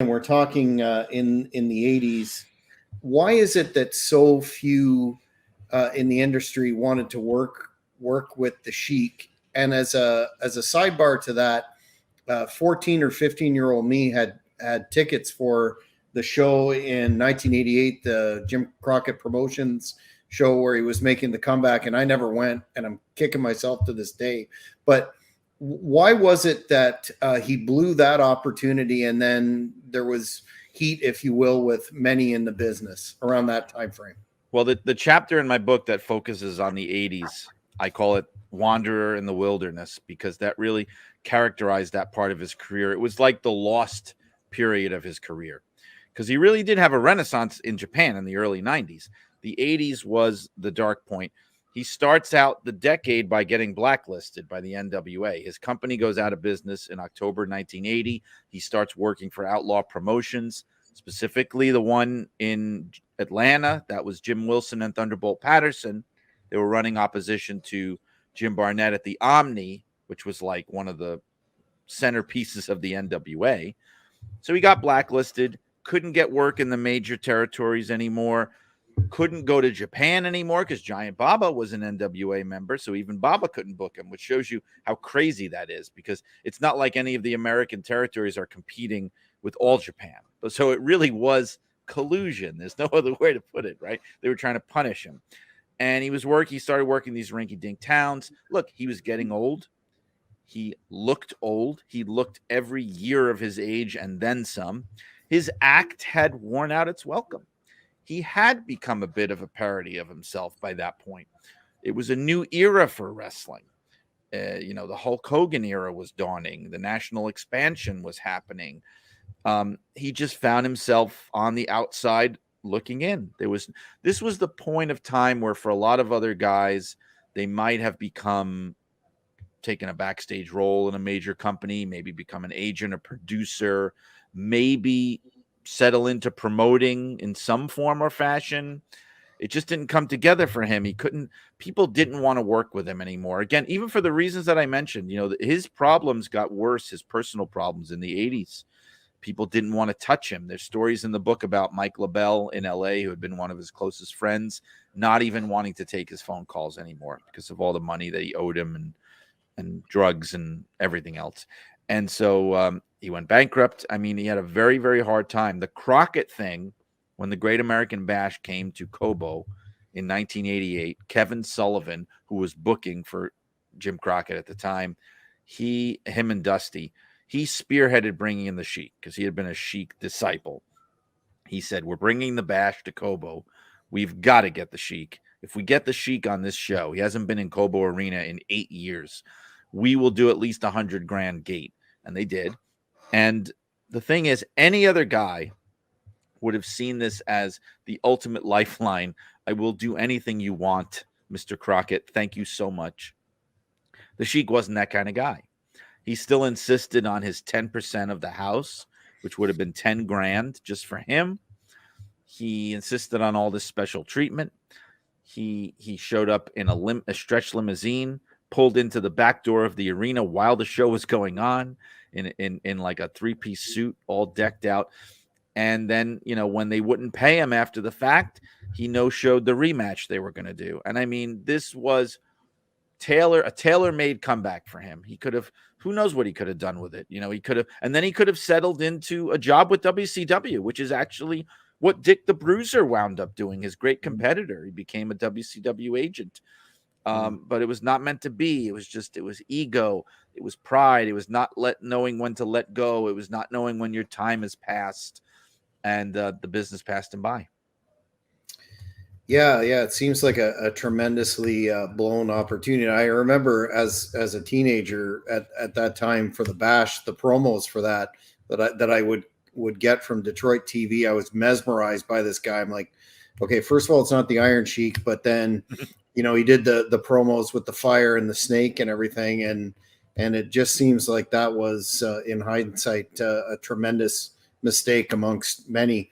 and we're talking in the 80s. Why is it that so few in the industry wanted to work with the Sheik? And as a sidebar to that, 14 or 15-year-old me had tickets for the show in 1988, the Jim Crockett Promotions show where he was making the comeback, and I never went, and I'm kicking myself to this day. But why was it that he blew that opportunity, and then there was heat, if you will, with many in the business around that time frame? Well, the chapter in my book that focuses on the 80s, I call it Wanderer in the Wilderness, because that really characterized that part of his career. It was like the lost period of his career, because he really did have a renaissance in Japan in the early 90s. The 80s was the dark point. He starts out the decade by getting blacklisted by the NWA. His company goes out of business in October 1980. He starts working for Outlaw Promotions, specifically the one in Atlanta. That was Jim Wilson and Thunderbolt Patterson. They were running opposition to Jim Barnett at the Omni, which was like one of the centerpieces of the NWA. So he got blacklisted, couldn't get work in the major territories anymore, couldn't go to Japan anymore because Giant Baba was an NWA member. So even Baba couldn't book him, which shows you how crazy that is, because it's not like any of the American territories are competing with all Japan. So it really was collusion. There's no other way to put it, right? They were trying to punish him. And he started working these rinky-dink towns. Look, he was getting old. He looked old. He looked every year of his age and then some. His act had worn out its welcome. He had become a bit of a parody of himself by that point. It was a new era for wrestling. The Hulk Hogan era was dawning. The national expansion was happening. He just found himself on the outside looking in. This was the point of time where, for a lot of other guys, they might have taken a backstage role in a major company, maybe become an agent, a producer, maybe settle into promoting in some form or fashion. It just didn't come together for him. People didn't want to work with him anymore. Again, even for the reasons that I mentioned, his problems got worse, his personal problems in the 80s. People didn't want to touch him. There's stories in the book about Mike LaBelle in LA, who had been one of his closest friends, not even wanting to take his phone calls anymore because of all the money that he owed him and drugs and everything else. And so he went bankrupt. I mean, he had a very, very hard time. The Crockett thing, when the Great American Bash came to Cobo in 1988, Kevin Sullivan, who was booking for Jim Crockett at the time, him and Dusty, he spearheaded bringing in the Sheik because he had been a Sheik disciple. He said, "We're bringing the Bash to Cobo. We've got to get the Sheik. If we get the Sheik on this show, he hasn't been in Cobo Arena in 8 years. We will do at least $100,000 gate." And they did. And the thing is, any other guy would have seen this as the ultimate lifeline. I will do anything you want, Mr. Crockett. Thank you so much. The Sheik wasn't that kind of guy. He still insisted on his 10% of the house, which would have been $10,000 just for him. He insisted on all this special treatment. He showed up in a stretch limousine, pulled into the back door of the arena while the show was going on in like a 3-piece suit, all decked out. And then, when they wouldn't pay him after the fact, he no-showed the rematch they were going to do. And I mean, this was a tailor-made comeback for him. He could have, who knows what he could have done with it. He could have, and then he could have settled into a job with WCW, which is actually what Dick the Bruiser wound up doing, his great competitor. He became a WCW agent. But it was not meant to be. It was ego. It was pride. It was not knowing when to let go. It was not knowing when your time has passed, and the business passed him by. Yeah. It seems like a tremendously blown opportunity. I remember as a teenager at that time for the Bash, the promos for that I would get from Detroit TV. I was mesmerized by this guy. I'm like, okay, first of all, it's not the Iron Sheik, but then he did the promos with the fire and the snake and everything, and it just seems like that was in hindsight a tremendous mistake amongst many.